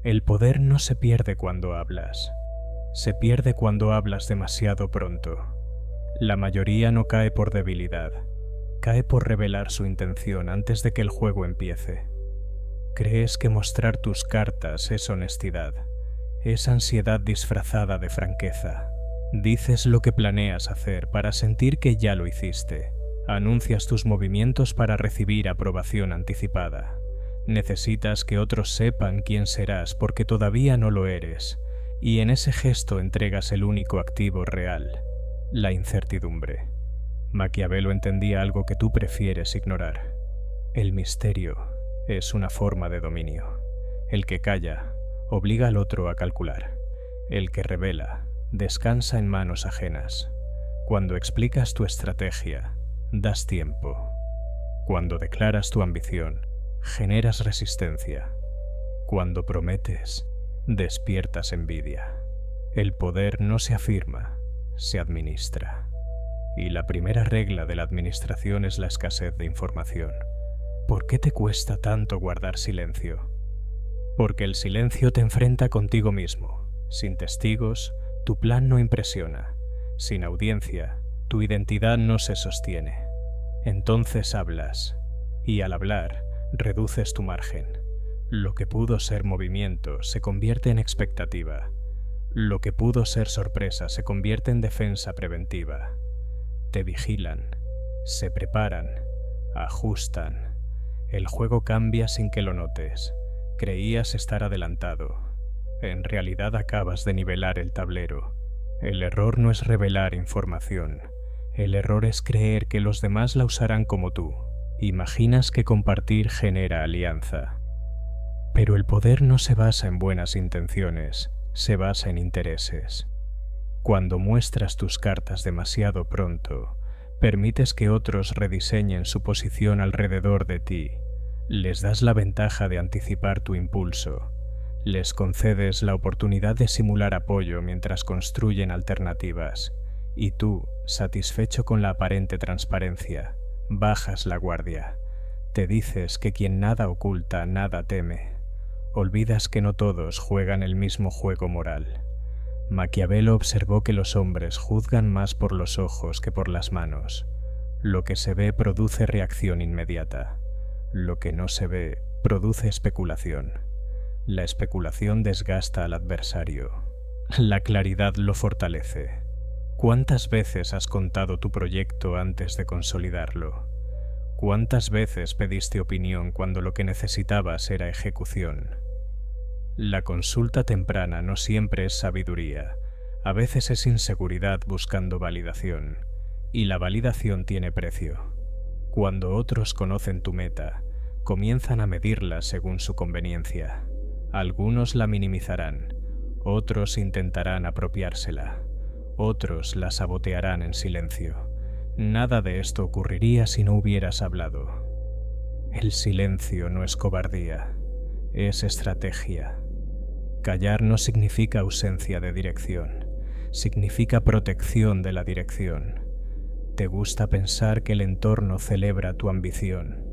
El poder no se pierde cuando hablas. Se pierde cuando hablas demasiado pronto. La mayoría no cae por debilidad. Cae por revelar su intención antes de que el juego empiece. Crees que mostrar tus cartas es honestidad. Es ansiedad disfrazada de franqueza. Dices lo que planeas hacer para sentir que ya lo hiciste. Anuncias tus movimientos para recibir aprobación anticipada. Necesitas que otros sepan quién serás porque todavía no lo eres, y en ese gesto entregas el único activo real, la incertidumbre. Maquiavelo entendía algo que tú prefieres ignorar. El misterio es una forma de dominio. El que calla obliga al otro a calcular. El que revela descansa en manos ajenas. Cuando explicas tu estrategia, das tiempo. Cuando declaras tu ambición, generas resistencia. Cuando prometes, despiertas envidia. El poder no se afirma, se administra. Y la primera regla de la administración es la escasez de información. ¿Por qué te cuesta tanto guardar silencio? Porque el silencio te enfrenta contigo mismo. Sin testigos, tu plan no impresiona. Sin audiencia, tu identidad no se sostiene. Entonces hablas, y al hablar, reduces tu margen. Lo que pudo ser movimiento se convierte en expectativa. Lo que pudo ser sorpresa se convierte en defensa preventiva. Te vigilan, se preparan, ajustan. El juego cambia sin que lo notes. Creías estar adelantado. En realidad acabas de nivelar el tablero. El error no es revelar información. El error es creer que los demás la usarán como tú. Imaginas que compartir genera alianza. Pero el poder no se basa en buenas intenciones, se basa en intereses. Cuando muestras tus cartas demasiado pronto, permites que otros rediseñen su posición alrededor de ti. Les das la ventaja de anticipar tu impulso. Les concedes la oportunidad de simular apoyo mientras construyen alternativas. Y tú, satisfecho con la aparente transparencia, bajas la guardia. Te dices que quien nada oculta, nada teme. Olvidas que no todos juegan el mismo juego moral. Maquiavelo observó que los hombres juzgan más por los ojos que por las manos. Lo que se ve produce reacción inmediata. Lo que no se ve produce especulación. La especulación desgasta al adversario. La claridad lo fortalece. ¿Cuántas veces has contado tu proyecto antes de consolidarlo? ¿Cuántas veces pediste opinión cuando lo que necesitabas era ejecución? La consulta temprana no siempre es sabiduría, a veces es inseguridad buscando validación, y la validación tiene precio. Cuando otros conocen tu meta, comienzan a medirla según su conveniencia. Algunos la minimizarán, otros intentarán apropiársela, otros la sabotearán en silencio. Nada de esto ocurriría si no hubieras hablado. El silencio no es cobardía, es estrategia. Callar no significa ausencia de dirección, significa protección de la dirección. Te gusta pensar que el entorno celebra tu ambición.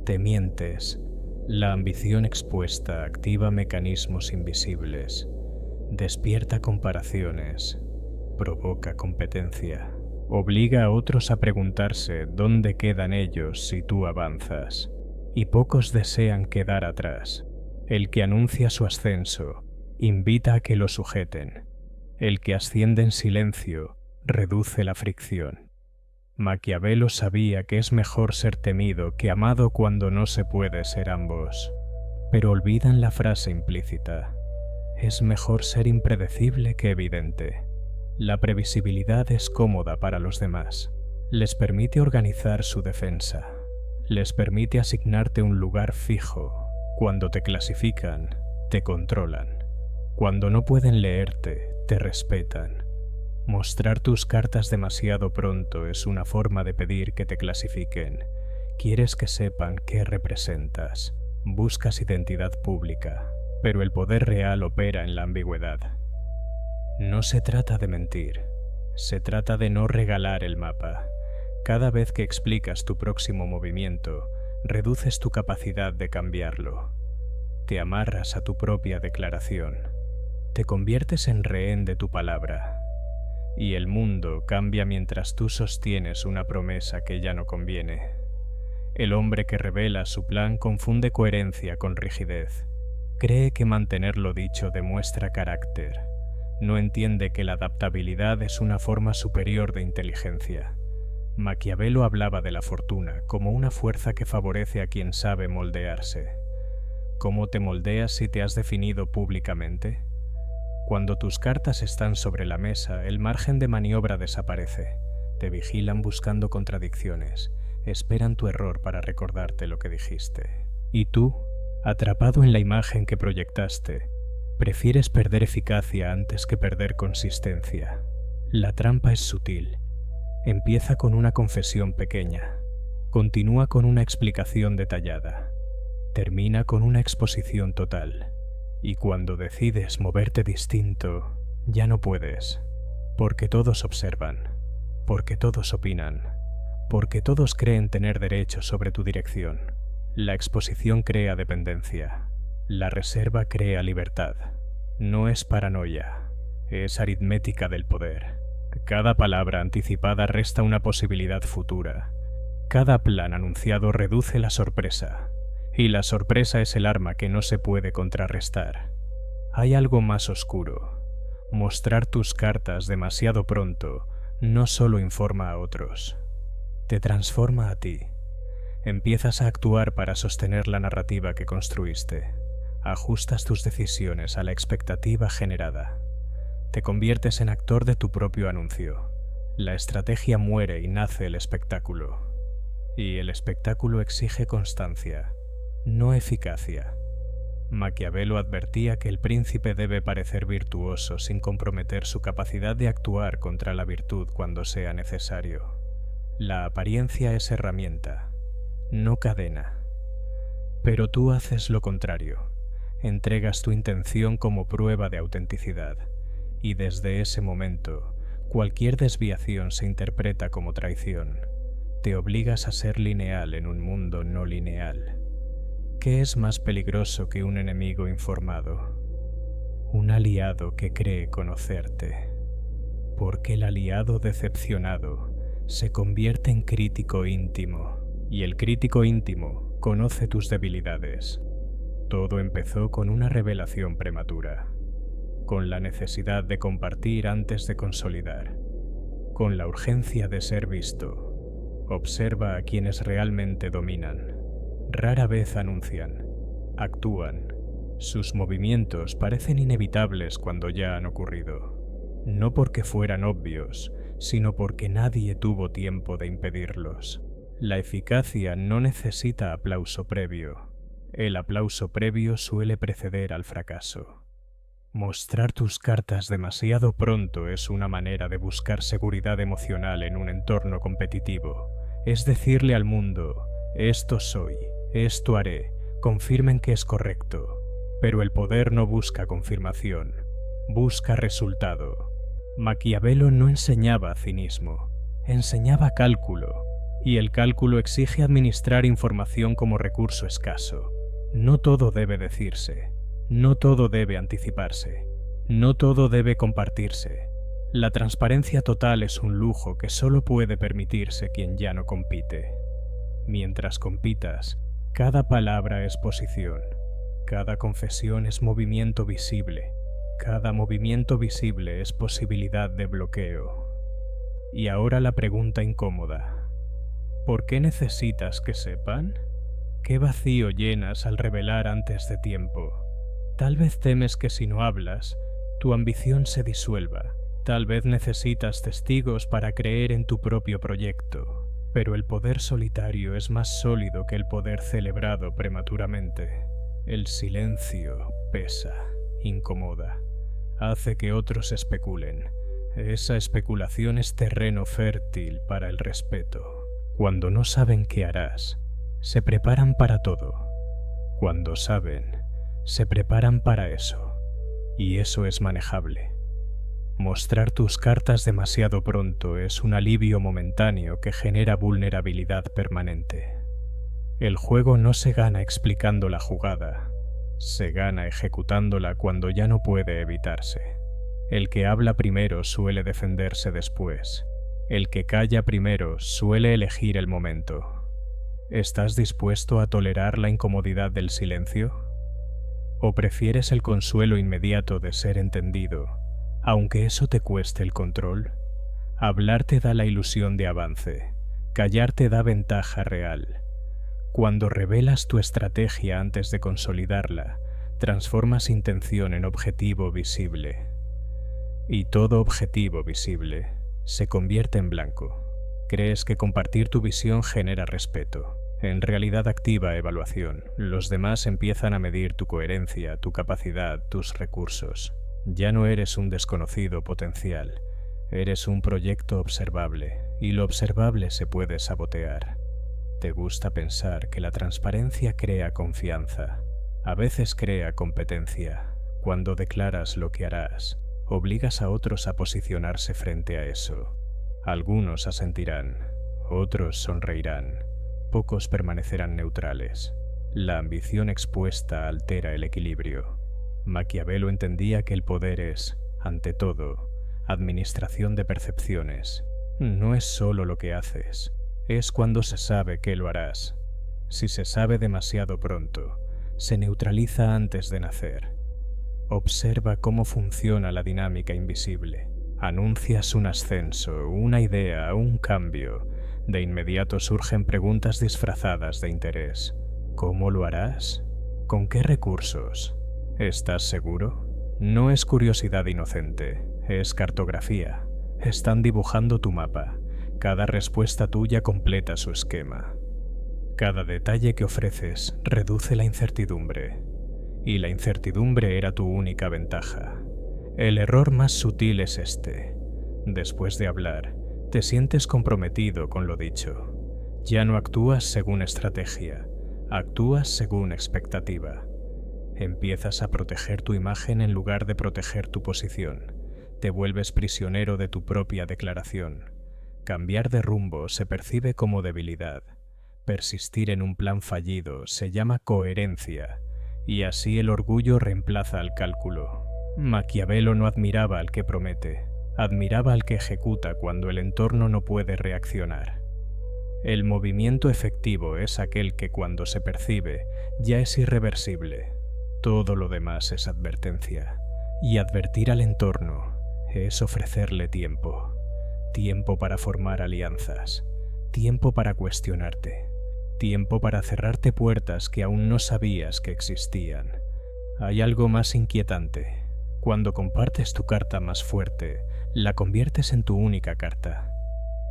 Te mientes. La ambición expuesta activa mecanismos invisibles, despierta comparaciones, provoca competencia, obliga a otros a preguntarse dónde quedan ellos si tú avanzas, y pocos desean quedar atrás. El que anuncia su ascenso invita a que lo sujeten. El que asciende en silencio reduce la fricción. Maquiavelo sabía que es mejor ser temido que amado cuando no se puede ser ambos. Pero olvidan la frase implícita. Es mejor ser impredecible que evidente. La previsibilidad es cómoda para los demás. Les permite organizar su defensa. Les permite asignarte un lugar fijo. Cuando te clasifican, te controlan. Cuando no pueden leerte, te respetan. Mostrar tus cartas demasiado pronto es una forma de pedir que te clasifiquen. Quieres que sepan qué representas. Buscas identidad pública, pero el poder real opera en la ambigüedad. No se trata de mentir, se trata de no regalar el mapa. Cada vez que explicas tu próximo movimiento, reduces tu capacidad de cambiarlo. Te amarras a tu propia declaración. Te conviertes en rehén de tu palabra. Y el mundo cambia mientras tú sostienes una promesa que ya no conviene. El hombre que revela su plan confunde coherencia con rigidez. Cree que mantener lo dicho demuestra carácter. No entiende que la adaptabilidad es una forma superior de inteligencia. Maquiavelo hablaba de la fortuna como una fuerza que favorece a quien sabe moldearse. ¿Cómo te moldeas si te has definido públicamente? Cuando tus cartas están sobre la mesa, el margen de maniobra desaparece. Te vigilan buscando contradicciones. Esperan tu error para recordarte lo que dijiste. Y tú, atrapado en la imagen que proyectaste, prefieres perder eficacia antes que perder consistencia. La trampa es sutil. Empieza con una confesión pequeña. Continúa con una explicación detallada. Termina con una exposición total. Y cuando decides moverte distinto, ya no puedes. Porque todos observan. Porque todos opinan. Porque todos creen tener derecho sobre tu dirección. La exposición crea dependencia. La reserva crea libertad. No es paranoia. Es aritmética del poder. Cada palabra anticipada resta una posibilidad futura. Cada plan anunciado reduce la sorpresa. Y la sorpresa es el arma que no se puede contrarrestar. Hay algo más oscuro. Mostrar tus cartas demasiado pronto no solo informa a otros. Te transforma a ti. Empiezas a actuar para sostener la narrativa que construiste. Ajustas tus decisiones a la expectativa generada. Te conviertes en actor de tu propio anuncio. La estrategia muere y nace el espectáculo. Y el espectáculo exige constancia, no eficacia. Maquiavelo advertía que el príncipe debe parecer virtuoso sin comprometer su capacidad de actuar contra la virtud cuando sea necesario. La apariencia es herramienta, no cadena. Pero tú haces lo contrario. Entregas tu intención como prueba de autenticidad. Y desde ese momento, cualquier desviación se interpreta como traición. Te obligas a ser lineal en un mundo no lineal. ¿Qué es más peligroso que un enemigo informado? Un aliado que cree conocerte. Porque el aliado decepcionado se convierte en crítico íntimo, y el crítico íntimo conoce tus debilidades. Todo empezó con una revelación prematura. Con la necesidad de compartir antes de consolidar, con la urgencia de ser visto. Observa a quienes realmente dominan. Rara vez anuncian, actúan. Sus movimientos parecen inevitables cuando ya han ocurrido. No porque fueran obvios, sino porque nadie tuvo tiempo de impedirlos. La eficacia no necesita aplauso previo. El aplauso previo suele preceder al fracaso. Mostrar tus cartas demasiado pronto es una manera de buscar seguridad emocional en un entorno competitivo. Es decirle al mundo, esto soy, esto haré, confirmen que es correcto. Pero el poder no busca confirmación, busca resultado. Maquiavelo no enseñaba cinismo, enseñaba cálculo, y el cálculo exige administrar información como recurso escaso. No todo debe decirse. No todo debe anticiparse, no todo debe compartirse. La transparencia total es un lujo que solo puede permitirse quien ya no compite. Mientras compitas, cada palabra es posición, cada confesión es movimiento visible, cada movimiento visible es posibilidad de bloqueo. Y ahora la pregunta incómoda: ¿por qué necesitas que sepan? ¿Qué vacío llenas al revelar antes de tiempo? Tal vez temes que si no hablas, tu ambición se disuelva. Tal vez necesitas testigos para creer en tu propio proyecto. Pero el poder solitario es más sólido que el poder celebrado prematuramente. El silencio pesa, incomoda, hace que otros especulen. Esa especulación es terreno fértil para el respeto. Cuando no saben qué harás, se preparan para todo. Cuando saben, se preparan para eso, y eso es manejable. Mostrar tus cartas demasiado pronto es un alivio momentáneo que genera vulnerabilidad permanente. El juego no se gana explicando la jugada, Se gana ejecutándola cuando ya no puede evitarse. El que habla primero suele defenderse después. El que calla primero suele elegir el momento. ¿Estás dispuesto a tolerar la incomodidad del silencio? ¿O prefieres el consuelo inmediato de ser entendido, aunque eso te cueste el control? Hablar te da la ilusión de avance, callar te da ventaja real. Cuando revelas tu estrategia antes de consolidarla, transformas intención en objetivo visible. Y todo objetivo visible se convierte en blanco. Crees que compartir tu visión genera respeto. En realidad activa evaluación. Los demás empiezan a medir tu coherencia, tu capacidad, tus recursos. Ya no eres un desconocido potencial. Eres un proyecto observable, y lo observable se puede sabotear. Te gusta pensar que la transparencia crea confianza. A veces crea competencia. Cuando declaras lo que harás, obligas a otros a posicionarse frente a eso. Algunos asentirán, otros sonreirán, pocos permanecerán neutrales. La ambición expuesta altera el equilibrio. Maquiavelo entendía que el poder es, ante todo, administración de percepciones. No es solo lo que haces, es cuando se sabe que lo harás. Si se sabe demasiado pronto, se neutraliza antes de nacer. Observa cómo funciona la dinámica invisible. Anuncias un ascenso, una idea, un cambio. De inmediato surgen preguntas disfrazadas de interés. ¿Cómo lo harás? ¿Con qué recursos? ¿Estás seguro? No es curiosidad inocente, es cartografía. Están dibujando tu mapa. Cada respuesta tuya completa su esquema. Cada detalle que ofreces reduce la incertidumbre. Y la incertidumbre era tu única ventaja. El error más sutil es este. Después de hablar, te sientes comprometido con lo dicho. Ya no actúas según estrategia, actúas según expectativa. Empiezas a proteger tu imagen en lugar de proteger tu posición. Te vuelves prisionero de tu propia declaración. Cambiar de rumbo se percibe como debilidad. Persistir en un plan fallido se llama coherencia, y así el orgullo reemplaza al cálculo. Maquiavelo no admiraba al que promete, admiraba al que ejecuta cuando el entorno no puede reaccionar. El movimiento efectivo es aquel que cuando se percibe ya es irreversible. Todo lo demás es advertencia, y advertir al entorno es ofrecerle tiempo. Tiempo para formar alianzas, tiempo para cuestionarte, tiempo para cerrarte puertas que aún no sabías que existían. Hay algo más inquietante. Cuando compartes tu carta más fuerte, la conviertes en tu única carta.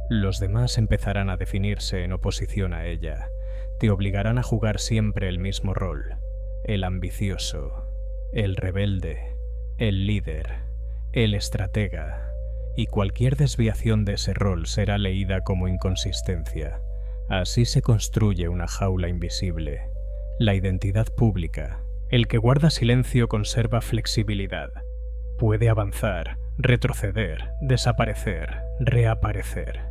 Los demás empezarán a definirse en oposición a ella. Te obligarán a jugar siempre el mismo rol. El ambicioso, el rebelde, el líder, el estratega. Y cualquier desviación de ese rol será leída como inconsistencia. Así se construye una jaula invisible. La identidad pública. El que guarda silencio conserva flexibilidad. Puede avanzar, retroceder, desaparecer, reaparecer.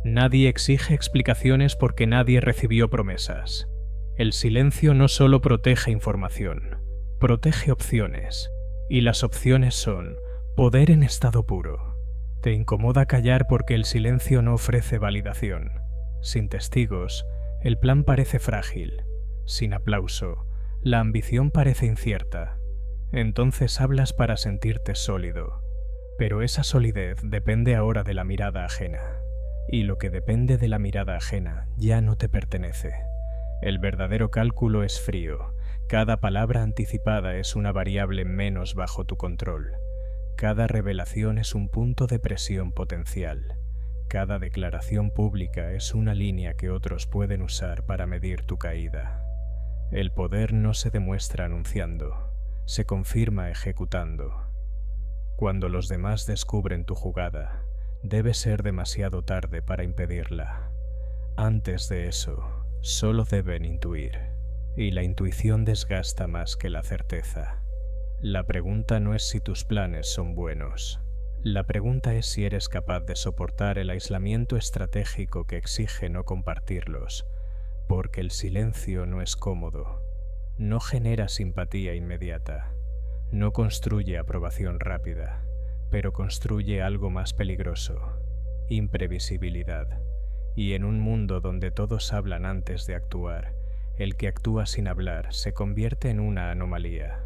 Nadie exige explicaciones porque nadie recibió promesas. El silencio no solo protege información, protege opciones. Y las opciones son poder en estado puro. Te incomoda callar porque el silencio no ofrece validación. Sin testigos, el plan parece frágil. Sin aplauso, la ambición parece incierta. Entonces hablas para sentirte sólido. Pero esa solidez depende ahora de la mirada ajena. Y lo que depende de la mirada ajena ya no te pertenece. El verdadero cálculo es frío. Cada palabra anticipada es una variable menos bajo tu control. Cada revelación es un punto de presión potencial. Cada declaración pública es una línea que otros pueden usar para medir tu caída. El poder no se demuestra anunciando, se confirma ejecutando. Cuando los demás descubren tu jugada, debe ser demasiado tarde para impedirla. Antes de eso, solo deben intuir, y la intuición desgasta más que la certeza. La pregunta no es si tus planes son buenos. La pregunta es si eres capaz de soportar el aislamiento estratégico que exige no compartirlos, porque el silencio no es cómodo. No genera simpatía inmediata, no construye aprobación rápida, pero construye algo más peligroso: imprevisibilidad. Y en un mundo donde todos hablan antes de actuar, el que actúa sin hablar se convierte en una anomalía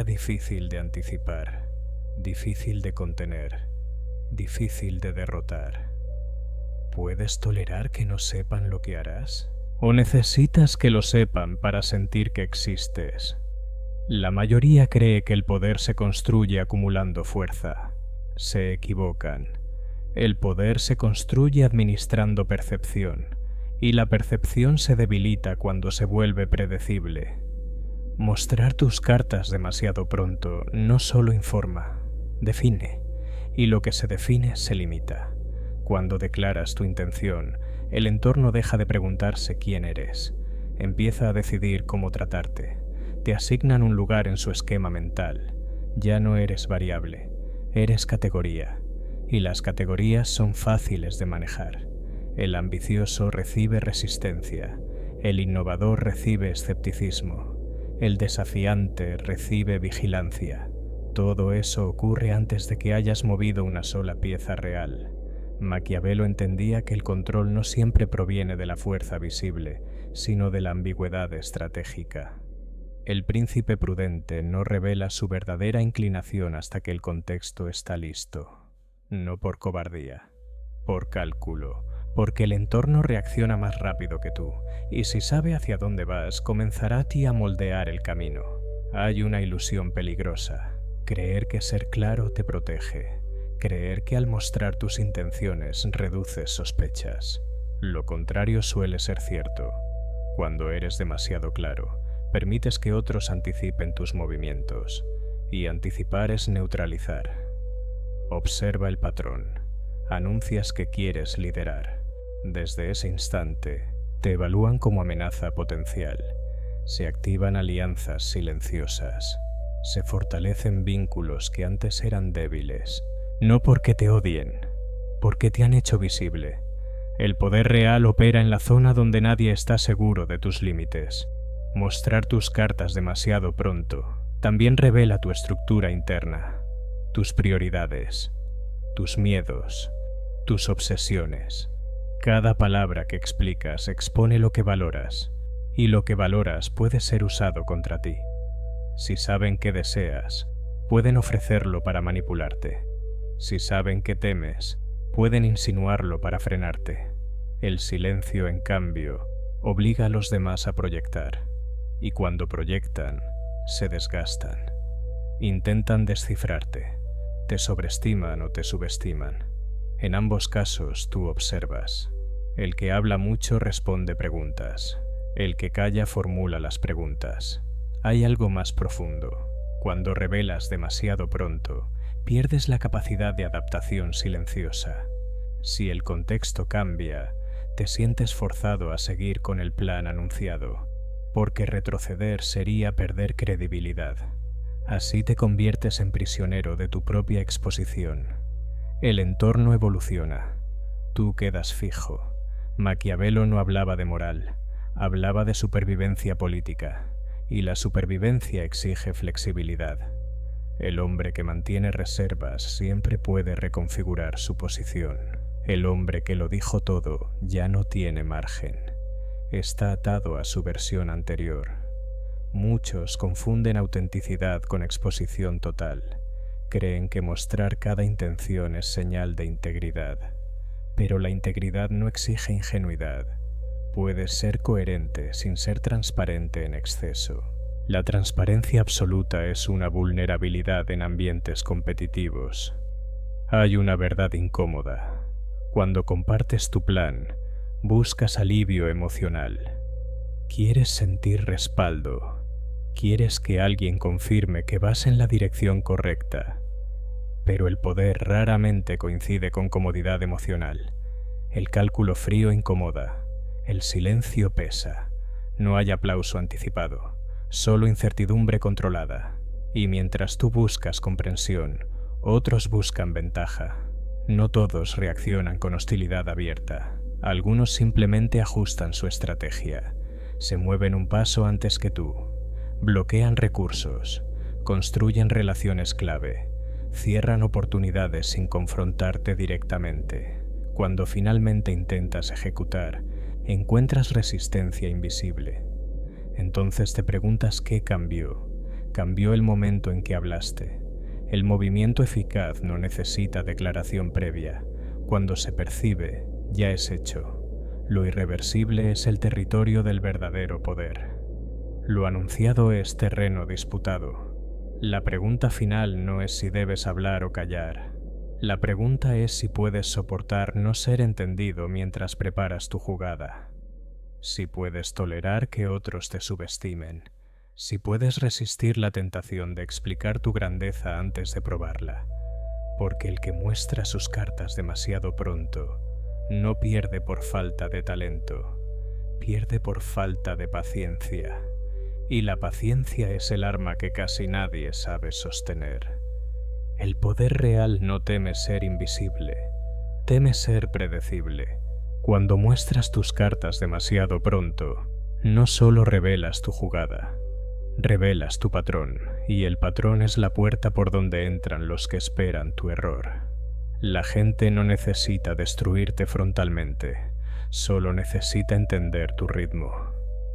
difícil de anticipar, difícil de contener, difícil de derrotar. ¿Puedes tolerar que no sepan lo que harás? ¿O necesitas que lo sepan para sentir que existes? La mayoría cree que el poder se construye acumulando fuerza. Se equivocan. El poder se construye administrando percepción, y la percepción se debilita cuando se vuelve predecible. Mostrar tus cartas demasiado pronto no solo informa, define, y lo que se define se limita. Cuando declaras tu intención, el entorno deja de preguntarse quién eres, empieza a decidir cómo tratarte, te asignan un lugar en su esquema mental. Ya no eres variable, eres categoría, y las categorías son fáciles de manejar. El ambicioso recibe resistencia, el innovador recibe escepticismo, el desafiante recibe vigilancia. Todo eso ocurre antes de que hayas movido una sola pieza real. Maquiavelo entendía que el control no siempre proviene de la fuerza visible, sino de la ambigüedad estratégica. El príncipe prudente no revela su verdadera inclinación hasta que el contexto está listo. No por cobardía, por cálculo, porque el entorno reacciona más rápido que tú, y si sabe hacia dónde vas, comenzará a ti a moldear el camino. Hay una ilusión peligrosa: creer que ser claro te protege, creer que al mostrar tus intenciones reduces sospechas. Lo contrario suele ser cierto. Cuando eres demasiado claro, permites que otros anticipen tus movimientos, y anticipar es neutralizar. Observa el patrón. Anuncias que quieres liderar. Desde ese instante, te evalúan como amenaza potencial. Se activan alianzas silenciosas. Se fortalecen vínculos que antes eran débiles. No porque te odien, porque te han hecho visible. El poder real opera en la zona donde nadie está seguro de tus límites. Mostrar tus cartas demasiado pronto también revela tu estructura interna, tus prioridades, tus miedos, tus obsesiones. Cada palabra que explicas expone lo que valoras, y lo que valoras puede ser usado contra ti. Si saben qué deseas, pueden ofrecerlo para manipularte. Si saben qué temes, pueden insinuarlo para frenarte. El silencio, en cambio, obliga a los demás a proyectar, y cuando proyectan, se desgastan. Intentan descifrarte, te sobreestiman o te subestiman. En ambos casos tú observas. El que habla mucho responde preguntas, el que calla formula las preguntas. Hay algo más profundo. Cuando revelas demasiado pronto, pierdes la capacidad de adaptación silenciosa. Si el contexto cambia, te sientes forzado a seguir con el plan anunciado, porque retroceder sería perder credibilidad. Así te conviertes en prisionero de tu propia exposición. El entorno evoluciona. Tú quedas fijo. Maquiavelo no hablaba de moral, hablaba de supervivencia política, y la supervivencia exige flexibilidad. El hombre que mantiene reservas siempre puede reconfigurar su posición. El hombre que lo dijo todo ya no tiene margen. Está atado a su versión anterior. Muchos confunden autenticidad con exposición total. Creen que mostrar cada intención es señal de integridad. Pero la integridad no exige ingenuidad. Puedes ser coherente sin ser transparente en exceso. La transparencia absoluta es una vulnerabilidad en ambientes competitivos. Hay una verdad incómoda. Cuando compartes tu plan, buscas alivio emocional. Quieres sentir respaldo. Quieres que alguien confirme que vas en la dirección correcta. Pero el poder raramente coincide con comodidad emocional. El cálculo frío incomoda. El silencio pesa. No hay aplauso anticipado, solo incertidumbre controlada. Y mientras tú buscas comprensión, otros buscan ventaja. No todos reaccionan con hostilidad abierta. Algunos simplemente ajustan su estrategia. Se mueven un paso antes que tú, bloquean recursos, construyen relaciones clave, cierran oportunidades sin confrontarte directamente. Cuando finalmente intentas ejecutar, encuentras resistencia invisible. Entonces te preguntas qué cambió. Cambió el momento en que hablaste. El movimiento eficaz no necesita declaración previa. Cuando se percibe, ya es hecho. Lo irreversible es el territorio del verdadero poder. Lo anunciado es terreno disputado. La pregunta final no es si debes hablar o callar. La pregunta es si puedes soportar no ser entendido mientras preparas tu jugada. Si puedes tolerar que otros te subestimen. Si puedes resistir la tentación de explicar tu grandeza antes de probarla. Porque el que muestra sus cartas demasiado pronto no pierde por falta de talento, pierde por falta de paciencia. Y la paciencia es el arma que casi nadie sabe sostener. El poder real no teme ser invisible, teme ser predecible. Cuando muestras tus cartas demasiado pronto, no solo revelas tu jugada, revelas tu patrón, y el patrón es la puerta por donde entran los que esperan tu error. La gente no necesita destruirte frontalmente, solo necesita entender tu ritmo.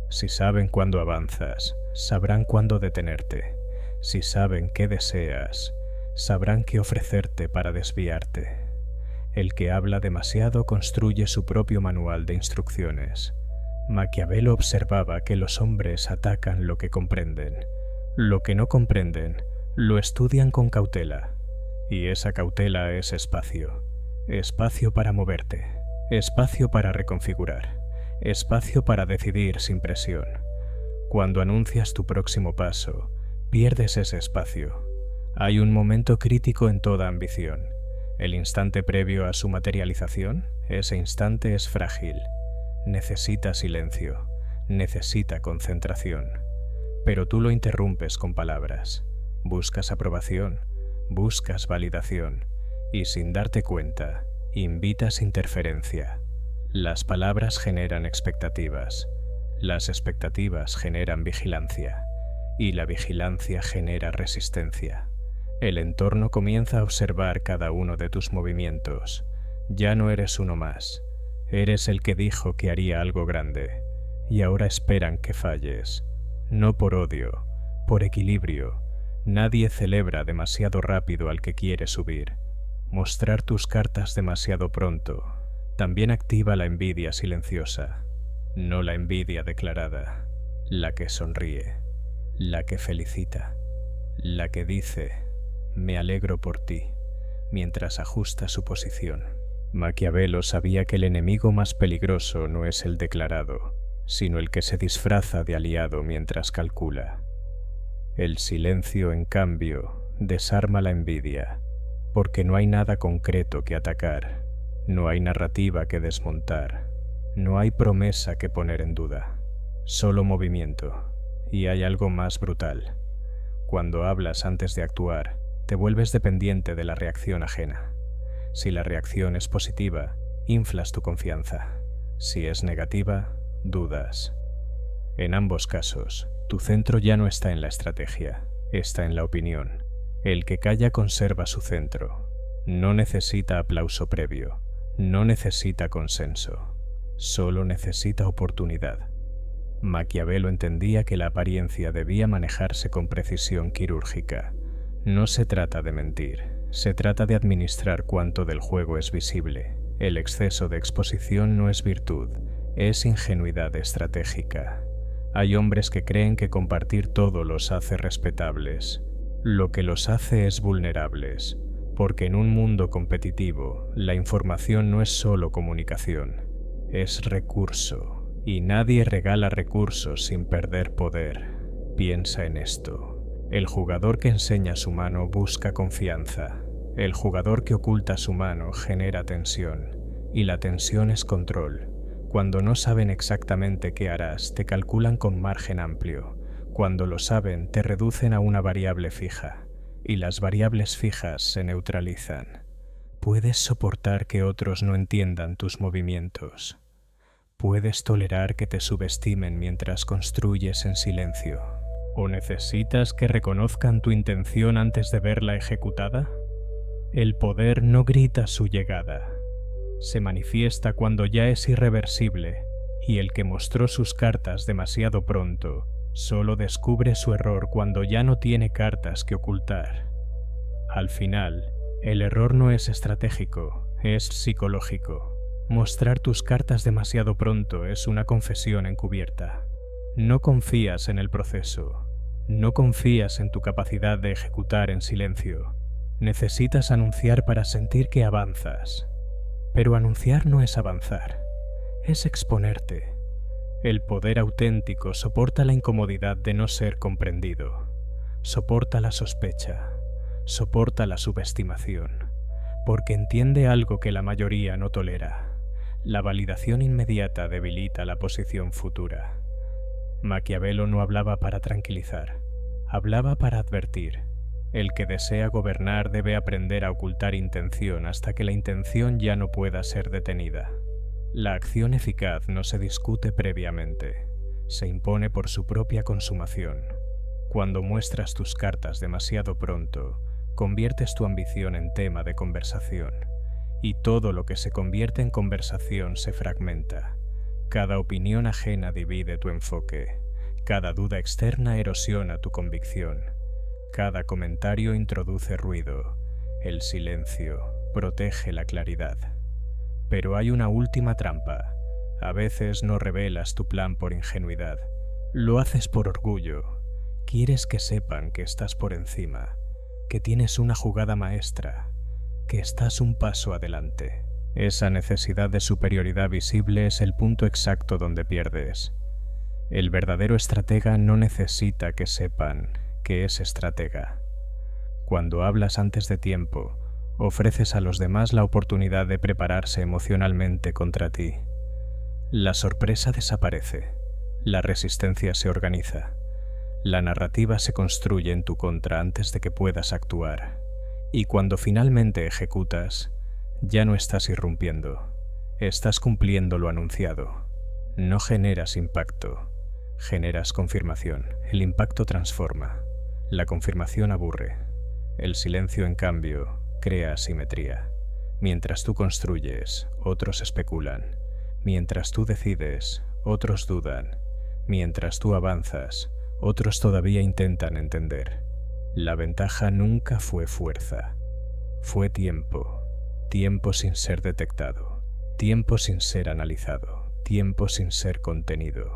Si saben cuándo avanzas, sabrán cuándo detenerte. Si saben qué deseas, sabrán qué ofrecerte para desviarte. El que habla demasiado construye su propio manual de instrucciones. Maquiavelo observaba que los hombres atacan lo que comprenden. Lo que no comprenden, lo estudian con cautela. Y esa cautela es espacio. Espacio para moverte. Espacio para reconfigurar. Espacio para decidir sin presión. Cuando anuncias tu próximo paso, pierdes ese espacio. Hay un momento crítico en toda ambición. El instante previo a su materialización, ese instante es frágil. Necesita silencio, necesita concentración. Pero tú lo interrumpes con palabras. Buscas aprobación, buscas validación, y sin darte cuenta, invitas interferencia. Las palabras generan expectativas, las expectativas generan vigilancia, y la vigilancia genera resistencia. El entorno comienza a observar cada uno de tus movimientos. Ya no eres uno más. Eres el que dijo que haría algo grande, y ahora esperan que falles. No por odio, por equilibrio. Nadie celebra demasiado rápido al que quiere subir. Mostrar tus cartas demasiado pronto también activa la envidia silenciosa, no la envidia declarada, la que sonríe, la que felicita, la que dice, me alegro por ti, mientras ajusta su posición. Maquiavelo sabía que el enemigo más peligroso no es el declarado, sino el que se disfraza de aliado mientras calcula. El silencio, en cambio, desarma la envidia, porque no hay nada concreto que atacar, no hay narrativa que desmontar, no hay promesa que poner en duda, solo movimiento, y hay algo más brutal. Cuando hablas antes de actuar, te vuelves dependiente de la reacción ajena. Si la reacción es positiva, inflas tu confianza. Si es negativa, dudas. En ambos casos, tu centro ya no está en la estrategia, está en la opinión. El que calla conserva su centro. No necesita aplauso previo, no necesita consenso, solo necesita oportunidad. Maquiavelo entendía que la apariencia debía manejarse con precisión quirúrgica. No se trata de mentir, se trata de administrar cuánto del juego es visible. El exceso de exposición no es virtud, es ingenuidad estratégica. Hay hombres que creen que compartir todo los hace respetables. Lo que los hace es vulnerables, porque en un mundo competitivo, la información no es solo comunicación, es recurso, y nadie regala recursos sin perder poder. Piensa en esto. El jugador que enseña su mano busca confianza. El jugador que oculta su mano genera tensión, y la tensión es control. Cuando no saben exactamente qué harás, te calculan con margen amplio. Cuando lo saben, te reducen a una variable fija, y las variables fijas se neutralizan. Puedes soportar que otros no entiendan tus movimientos. ¿Puedes tolerar que te subestimen mientras construyes en silencio? ¿O necesitas que reconozcan tu intención antes de verla ejecutada? El poder no grita su llegada. Se manifiesta cuando ya es irreversible, y el que mostró sus cartas demasiado pronto solo descubre su error cuando ya no tiene cartas que ocultar. Al final, el error no es estratégico, es psicológico. Mostrar tus cartas demasiado pronto es una confesión encubierta. No confías en el proceso. No confías en tu capacidad de ejecutar en silencio. Necesitas anunciar para sentir que avanzas. Pero anunciar no es avanzar, es exponerte. El poder auténtico soporta la incomodidad de no ser comprendido. Soporta la sospecha. Soporta la subestimación. Porque entiende algo que la mayoría no tolera. La validación inmediata debilita la posición futura. Maquiavelo no hablaba para tranquilizar, hablaba para advertir. El que desea gobernar debe aprender a ocultar intención hasta que la intención ya no pueda ser detenida. La acción eficaz no se discute previamente, se impone por su propia consumación. Cuando muestras tus cartas demasiado pronto, conviertes tu ambición en tema de conversación, y todo lo que se convierte en conversación se fragmenta. Cada opinión ajena divide tu enfoque, cada duda externa erosiona tu convicción. Cada comentario introduce ruido, el silencio protege la claridad. Pero hay una última trampa. A veces no revelas tu plan por ingenuidad, lo haces por orgullo. Quieres que sepan que estás por encima, que tienes una jugada maestra, que estás un paso adelante. Esa necesidad de superioridad visible es el punto exacto donde pierdes. El verdadero estratega no necesita que sepan que es estratega. Cuando hablas antes de tiempo, ofreces a los demás la oportunidad de prepararse emocionalmente contra ti. La sorpresa desaparece, la resistencia se organiza, la narrativa se construye en tu contra antes de que puedas actuar, y cuando finalmente ejecutas, ya no estás irrumpiendo, estás cumpliendo lo anunciado. No generas impacto, generas confirmación. El impacto transforma. La confirmación aburre. El silencio, en cambio, crea asimetría. Mientras tú construyes, otros especulan. Mientras tú decides, otros dudan. Mientras tú avanzas, otros todavía intentan entender. La ventaja nunca fue fuerza. Fue tiempo. Tiempo sin ser detectado. Tiempo sin ser analizado. Tiempo sin ser contenido.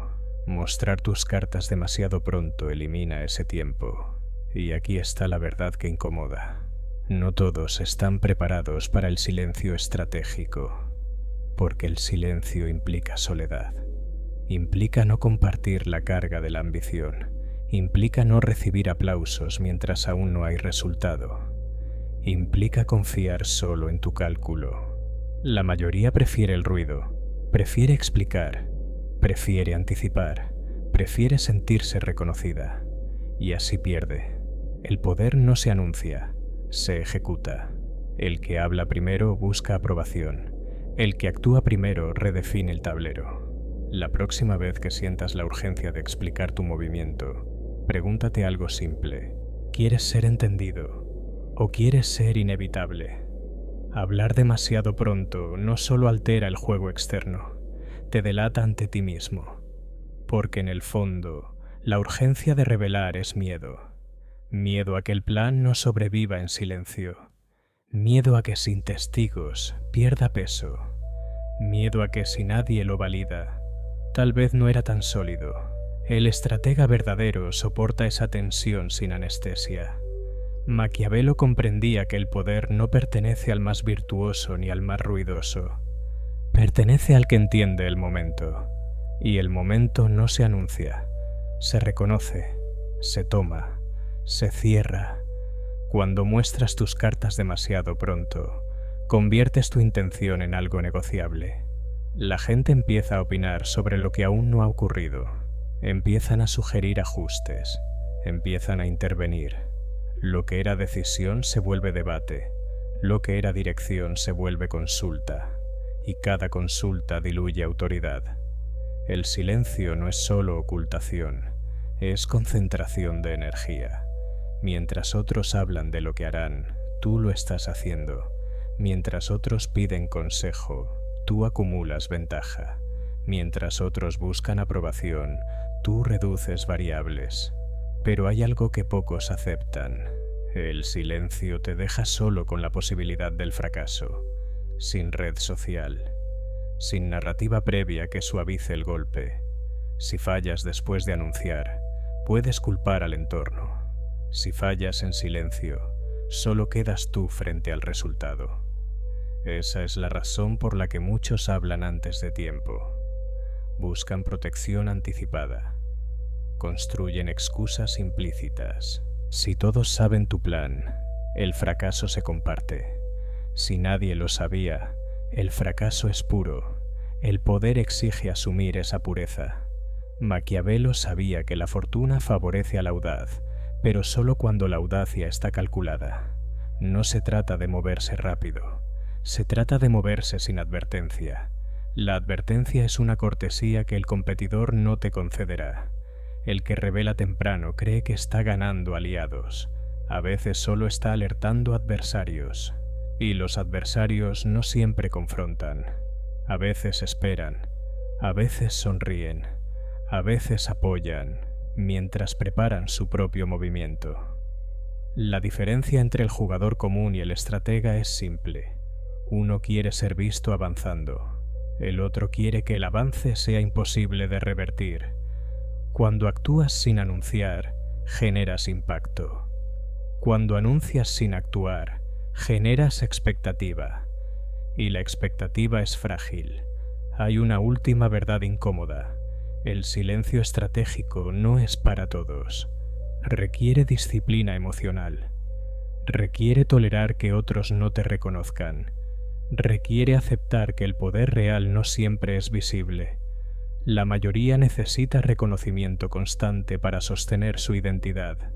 Mostrar tus cartas demasiado pronto elimina ese tiempo. Y aquí está la verdad que incomoda. No todos están preparados para el silencio estratégico, porque el silencio implica soledad. Implica no compartir la carga de la ambición. Implica no recibir aplausos mientras aún no hay resultado. Implica confiar solo en tu cálculo. La mayoría prefiere el ruido, prefiere explicar, prefiere anticipar, prefiere sentirse reconocida, y así pierde. El poder no se anuncia, se ejecuta. El que habla primero busca aprobación. El que actúa primero redefine el tablero. La próxima vez que sientas la urgencia de explicar tu movimiento, pregúntate algo simple. ¿Quieres ser entendido o quieres ser inevitable? Hablar demasiado pronto no solo altera el juego externo, te delata ante ti mismo. Porque en el fondo, la urgencia de revelar es miedo. Miedo a que el plan no sobreviva en silencio. Miedo a que sin testigos pierda peso. Miedo a que si nadie lo valida, tal vez no era tan sólido. El estratega verdadero soporta esa tensión sin anestesia. Maquiavelo comprendía que el poder no pertenece al más virtuoso ni al más ruidoso. Pertenece al que entiende el momento. Y el momento no se anuncia, se reconoce, se toma, se cierra. Cuando muestras tus cartas demasiado pronto, conviertes tu intención en algo negociable. La gente empieza a opinar sobre lo que aún no ha ocurrido. Empiezan a sugerir ajustes, empiezan a intervenir. Lo que era decisión se vuelve debate, lo que era dirección se vuelve consulta, y cada consulta diluye autoridad. El silencio no es solo ocultación, es concentración de energía. Mientras otros hablan de lo que harán, tú lo estás haciendo. Mientras otros piden consejo, tú acumulas ventaja. Mientras otros buscan aprobación, tú reduces variables. Pero hay algo que pocos aceptan. El silencio te deja solo con la posibilidad del fracaso, sin red social, sin narrativa previa que suavice el golpe. Si fallas después de anunciar, puedes culpar al entorno. Si fallas en silencio, solo quedas tú frente al resultado. Esa es la razón por la que muchos hablan antes de tiempo. Buscan protección anticipada. Construyen excusas implícitas. Si todos saben tu plan, el fracaso se comparte. Si nadie lo sabía, el fracaso es puro. El poder exige asumir esa pureza. Maquiavelo sabía que la fortuna favorece a la audaz, pero solo cuando la audacia está calculada. No se trata de moverse rápido, se trata de moverse sin advertencia. La advertencia es una cortesía que el competidor no te concederá. El que revela temprano cree que está ganando aliados. A veces solo está alertando adversarios. Y los adversarios no siempre confrontan. A veces esperan. A veces sonríen. A veces apoyan, mientras preparan su propio movimiento. La diferencia entre el jugador común y el estratega es simple. Uno quiere ser visto avanzando. El otro quiere que el avance sea imposible de revertir. Cuando actúas sin anunciar, generas impacto. Cuando anuncias sin actuar, generas expectativa. Y la expectativa es frágil. Hay una última verdad incómoda. El silencio estratégico no es para todos. Requiere disciplina emocional. Requiere tolerar que otros no te reconozcan. Requiere aceptar que el poder real no siempre es visible. La mayoría necesita reconocimiento constante para sostener su identidad.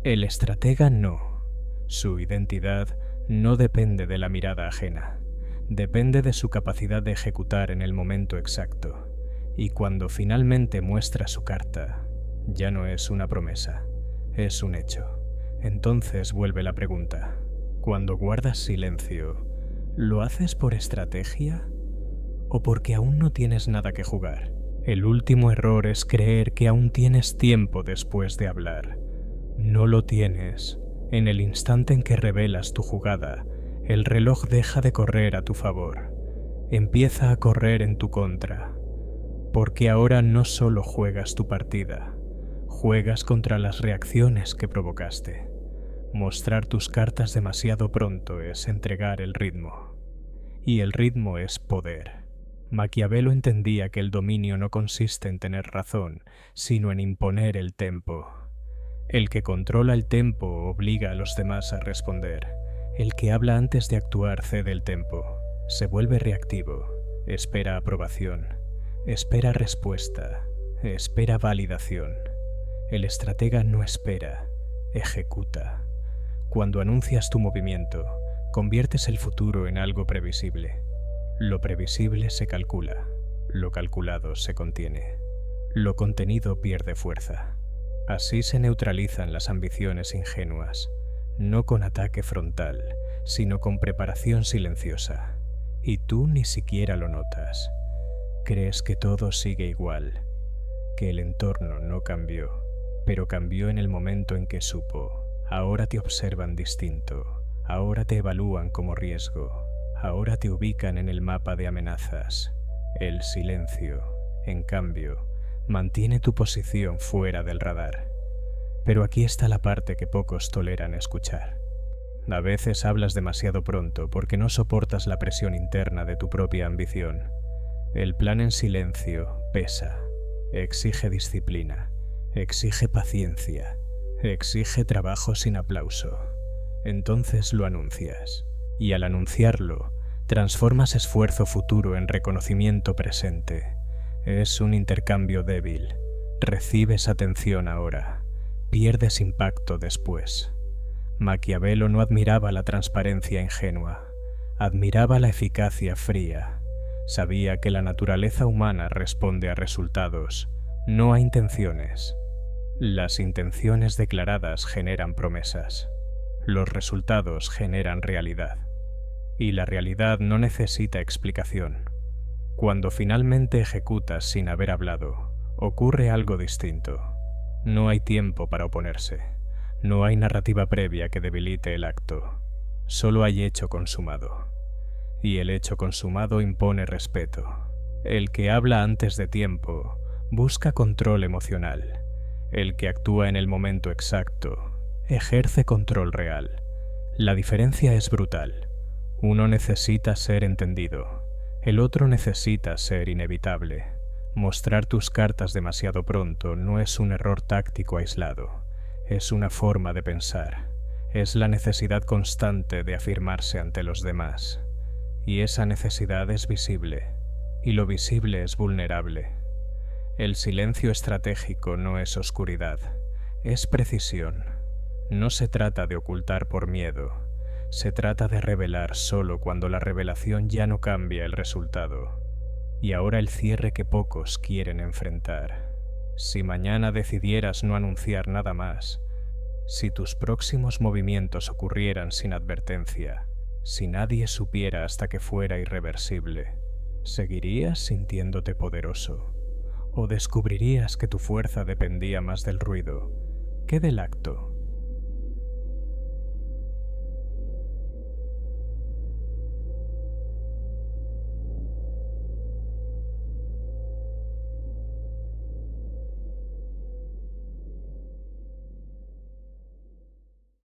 El estratega no. Su identidad no depende de la mirada ajena. Depende de su capacidad de ejecutar en el momento exacto. Y cuando finalmente muestra su carta, ya no es una promesa, es un hecho. Entonces vuelve la pregunta. Cuando guardas silencio, ¿lo haces por estrategia o porque aún no tienes nada que jugar? El último error es creer que aún tienes tiempo después de hablar. No lo tienes. En el instante en que revelas tu jugada, el reloj deja de correr a tu favor. Empieza a correr en tu contra. Porque ahora no solo juegas tu partida, juegas contra las reacciones que provocaste. Mostrar tus cartas demasiado pronto es entregar el ritmo. Y el ritmo es poder. Maquiavelo entendía que el dominio no consiste en tener razón, sino en imponer el tempo. El que controla el tempo obliga a los demás a responder. El que habla antes de actuar cede el tempo. Se vuelve reactivo, espera aprobación. Espera respuesta, espera validación. El estratega no espera, ejecuta. Cuando anuncias tu movimiento, conviertes el futuro en algo previsible. Lo previsible se calcula, lo calculado se contiene. Lo contenido pierde fuerza. Así se neutralizan las ambiciones ingenuas, no con ataque frontal, sino con preparación silenciosa. Y tú ni siquiera lo notas. Crees que todo sigue igual, que el entorno no cambió, pero cambió en el momento en que supo. Ahora te observan distinto, ahora te evalúan como riesgo, ahora te ubican en el mapa de amenazas. El silencio, en cambio, mantiene tu posición fuera del radar. Pero aquí está la parte que pocos toleran escuchar. A veces hablas demasiado pronto porque no soportas la presión interna de tu propia ambición. El plan en silencio pesa, exige disciplina, exige paciencia, exige trabajo sin aplauso. Entonces lo anuncias, y al anunciarlo, transformas esfuerzo futuro en reconocimiento presente. Es un intercambio débil. Recibes atención ahora, pierdes impacto después. Maquiavelo no admiraba la transparencia ingenua, admiraba la eficacia fría. Sabía que la naturaleza humana responde a resultados, no a intenciones. Las intenciones declaradas generan promesas. Los resultados generan realidad. Y la realidad no necesita explicación. Cuando finalmente ejecutas sin haber hablado, ocurre algo distinto. No hay tiempo para oponerse. No hay narrativa previa que debilite el acto. Solo hay hecho consumado. Y el hecho consumado impone respeto. El que habla antes de tiempo busca control emocional. El que actúa en el momento exacto ejerce control real. La diferencia es brutal. Uno necesita ser entendido. El otro necesita ser inevitable. Mostrar tus cartas demasiado pronto no es un error táctico aislado. Es una forma de pensar. Es la necesidad constante de afirmarse ante los demás. Y esa necesidad es visible. Y lo visible es vulnerable. El silencio estratégico no es oscuridad, es precisión. No se trata de ocultar por miedo, se trata de revelar solo cuando la revelación ya no cambia el resultado. Y ahora el cierre que pocos quieren enfrentar. Si mañana decidieras no anunciar nada más, si tus próximos movimientos ocurrieran sin advertencia, si nadie supiera hasta que fuera irreversible, ¿seguirías sintiéndote poderoso? ¿O descubrirías que tu fuerza dependía más del ruido que del acto?